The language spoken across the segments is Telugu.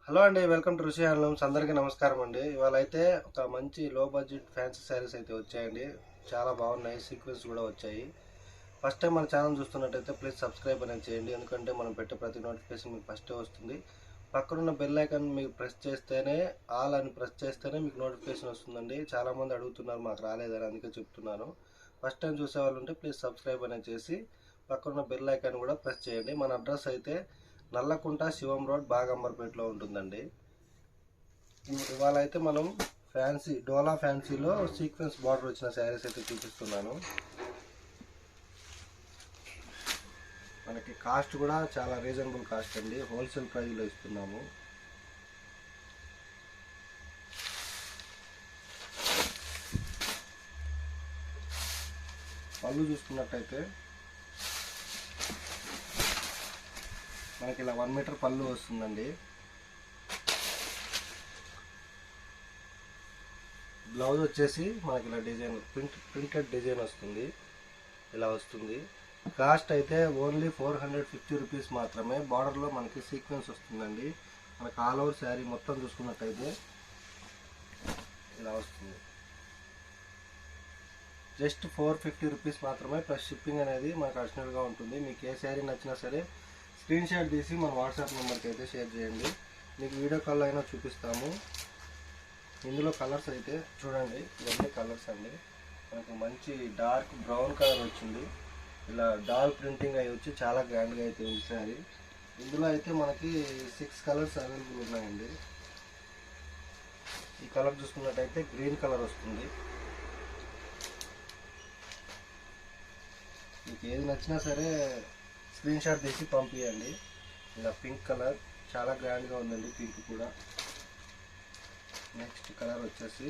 హలో అండి, వెల్కమ్ టు రుషి హ్యాండ్లూమ్స్. అందరికీ నమస్కారం అండి. ఇవాళ అయితే ఒక మంచి లో బడ్జెట్ ఫ్యాన్సీ శారీస్ అయితే వచ్చాయండి. చాలా బాగున్నాయి, సీక్వెన్స్ కూడా వచ్చాయి. ఫస్ట్ టైం మన ఛానల్ చూస్తున్నట్టయితే ప్లీజ్ సబ్స్క్రైబ్ అనేది చేయండి, ఎందుకంటే మనం పెట్టే ప్రతి నోటిఫికేషన్ మీకు ఫస్టే వస్తుంది. పక్కనున్న బెల్ ఐకాన్ మీకు ప్రెస్ చేస్తేనే, ఆల్ అని ప్రెస్ చేస్తేనే మీకు నోటిఫికేషన్ వస్తుందండి. చాలామంది అడుగుతున్నారు మాకు రాలేదని, అందుకే చెప్తున్నాను. ఫస్ట్ టైం చూసే వాళ్ళు ఉంటే ప్లీజ్ సబ్స్క్రైబ్ అనేది చేసి పక్కనున్న బెల్ ఐకాన్ కూడా ప్రెస్ చేయండి. మన అడ్రస్ అయితే నల్లకుంట శివం రోడ్, బాగంబర్పేటలో ఉంటుందండి. ఇవాళ అయితే మనం ఫ్యాన్సీ డోలా ఫ్యాన్సీలో సీక్వెన్స్ బార్డర్ వచ్చిన శారీస్ అయితే చూపిస్తున్నాను. మనకి కాస్ట్ కూడా చాలా రీజనబుల్ కాస్ట్ అండి, హోల్సేల్ ప్రైస్లో ఇస్తున్నాము. పళ్ళు చూసుకున్నట్టయితే మనకి ఇలా 1 మీటర్ పళ్ళు వస్తుందండి. బ్లౌజ్ వచ్చేసి మనకి ఇలా డిజైన్ ప్రింటెడ్ డిజైన్ వస్తుంది, ఇలా వస్తుంది. కాస్ట్ అయితే ఓన్లీ 450 రూపీస్ మాత్రమే. బార్డర్లో మనకి సీక్వెన్స్ వస్తుందండి. మనకి ఆల్ ఓవర్ శారీ మొత్తం చూసుకున్నట్టయితే ఇలా వస్తుంది. జస్ట్ 450 రూపీస్ మాత్రమే, ప్లస్ షిప్పింగ్ అనేది మనకు అడిషనల్గా ఉంటుంది. మీకు ఏ శారీ నచ్చినా సరే స్క్రీన్ షాట్ తీసి మన వాట్సాప్ నెంబర్కి అయితే షేర్ చేయండి, మీకు వీడియో కాల్ అయినా చూపిస్తాము. ఇందులో కలర్స్ అయితే చూడండి, ఇవన్నీ కలర్స్ అండి. మనకు మంచి డార్క్ బ్రౌన్ కలర్ వచ్చింది, ఇలా డాల్ ప్రింటింగ్ అయి వచ్చి చాలా గ్రాండ్గా అయితే ఉంది శారీ. ఇందులో అయితే మనకి 6 కలర్స్ అవైలబుల్ ఉన్నాయండి. ఈ కలర్ చూసుకున్నట్టయితే గ్రీన్ కలర్ వస్తుంది. మీకు ఏది నచ్చినా సరే స్క్రీన్ షాట్ తీసి పంపించండి. ఇలా పింక్ కలర్ చాలా గ్రాండ్గా ఉందండి, పింక్ కూడా. నెక్స్ట్ కలర్ వచ్చేసి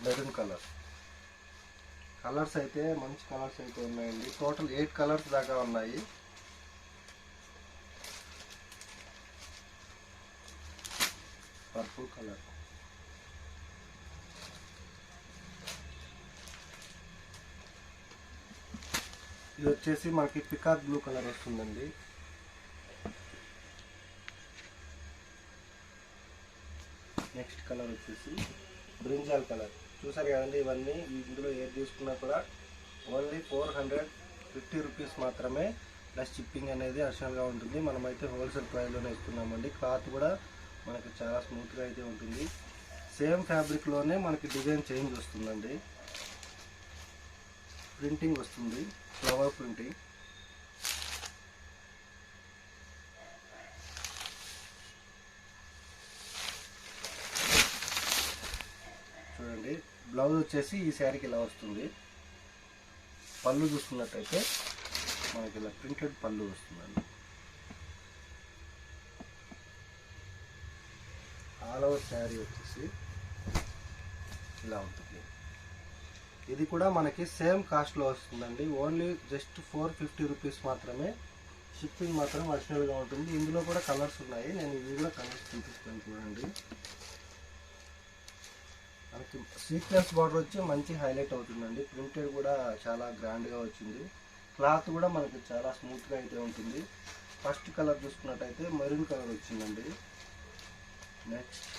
మెరూన్ కలర్. కలర్స్ అయితే మంచి కలర్స్ అయితే ఉన్నాయండి. టోటల్ 8 కలర్స్ దాకా ఉన్నాయి. పర్పుల్ కలర్, ఇది వచ్చేసి మనకి పికాక్ బ్లూ కలర్ వస్తుందండి. నెక్స్ట్ కలర్ వచ్చేసి బ్రింజాల్ కలర్. చూసారు కదండి, ఇవన్నీ ఇందులో ఏది తీసుకున్నా కూడా ఓన్లీ 450 రూపీస్ మాత్రమే, ప్లస్ షిప్పింగ్ అనేది అడిషనల్గా ఉంటుంది. మనమైతే హోల్సేల్ ప్రైస్లోనే ఇస్తున్నామండి. క్లాత్ కూడా మనకి చాలా స్మూత్గా అయితే ఉంటుంది. సేమ్ ఫ్యాబ్రిక్లోనే మనకి డిజైన్ చేంజ్ వస్తుందండి, ప్రింటింగ్ వస్తుంది, ఫ్లవర్ ప్రింటింగ్. చూడండి, బ్లౌజ్ వచ్చేసి ఈ శారీకి ఇలా వస్తుంది. పళ్ళు చూసుకున్నట్టయితే మనకి ఇలా ప్రింటెడ్ పళ్ళు వస్తుందండి. ఆల్ ఓవర్ శారీ వచ్చేసి ఇలా ఉంటుంది. ఇది కూడా మనకి సేమ్ కాస్ట్లో వస్తుందండి, ఓన్లీ జస్ట్ 450 రూపీస్ మాత్రమే. షిప్పింగ్ మాత్రం అడిషనల్గా ఉంటుంది. ఇందులో కూడా కలర్స్ ఉన్నాయి, నేను ఇవి కూడా కలర్స్ చూపిస్తాను చూడండి. మనకి సీక్వెన్స్ బార్డర్ వచ్చి మంచి హైలైట్ అవుతుందండి. ప్రింటెడ్ కూడా చాలా గ్రాండ్గా వచ్చింది. క్లాత్ కూడా మనకి చాలా స్మూత్గా అయితే ఉంటుంది. ఫస్ట్ కలర్ చూసుకున్నట్టయితే మెరూన్ కలర్ వచ్చిందండి. Next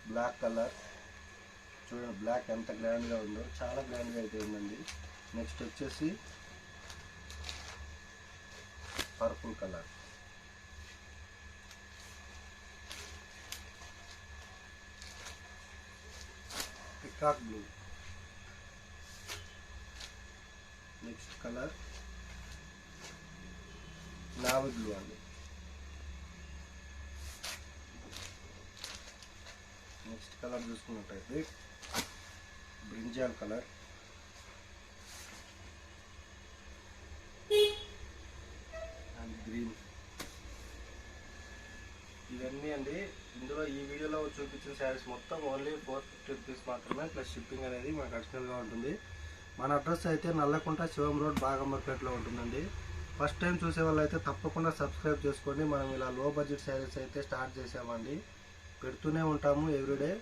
black colour. చూడండి బ్లాక్ ఎంత గ్రాండ్గా ఉందో, చాలా గ్రాండ్గా అయితే ఉందండి. నెక్స్ట్ వచ్చేసి purple colour. Peacock blue. Next colour navy blue అండి. నెక్స్ట్ కలర్ చూసుకున్నట్టయితే బ్రింజాల్ కలర్. And green. ఇవన్నీ అండి, ఇందులో ఈ వీడియోలో చూపించిన శారీస్ మొత్తం ఓన్లీ 450 రూపీస్ మాత్రమే, ప్లస్ షిప్పింగ్ అనేది మనకు అడిషనల్గా ఉంటుంది. మన అడ్రస్ అయితే నల్లకుంట శివం రోడ్, బాగంబర్పేటలో ఉంటుందండి. ఫస్ట్ టైం చూసే వాళ్ళు అయితే తప్పకుండా సబ్స్క్రైబ్ చేసుకోండి. మనం ఇలా లో బడ్జెట్ శారీస్ అయితే స్టార్ట్ చేసామండి, పెడుతూనే ఉంటాము ఎవ్రీడే.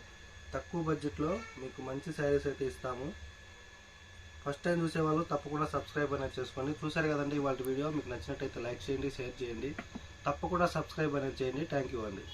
తక్కువ బడ్జెట్లో మీకు మంచి శారీస్ అయితే ఇస్తాము. ఫస్ట్ టైం చూసేవాళ్ళు తప్పకుండా సబ్స్క్రైబ్ అనేది చేసుకోండి. చూసారు కదండి ఇవాళ వీడియో, మీకు నచ్చినట్టయితే లైక్ చేయండి, షేర్ చేయండి. తప్పకుండా సబ్స్క్రైబ్ అనేది చేయండి. థ్యాంక్ యూ అండి.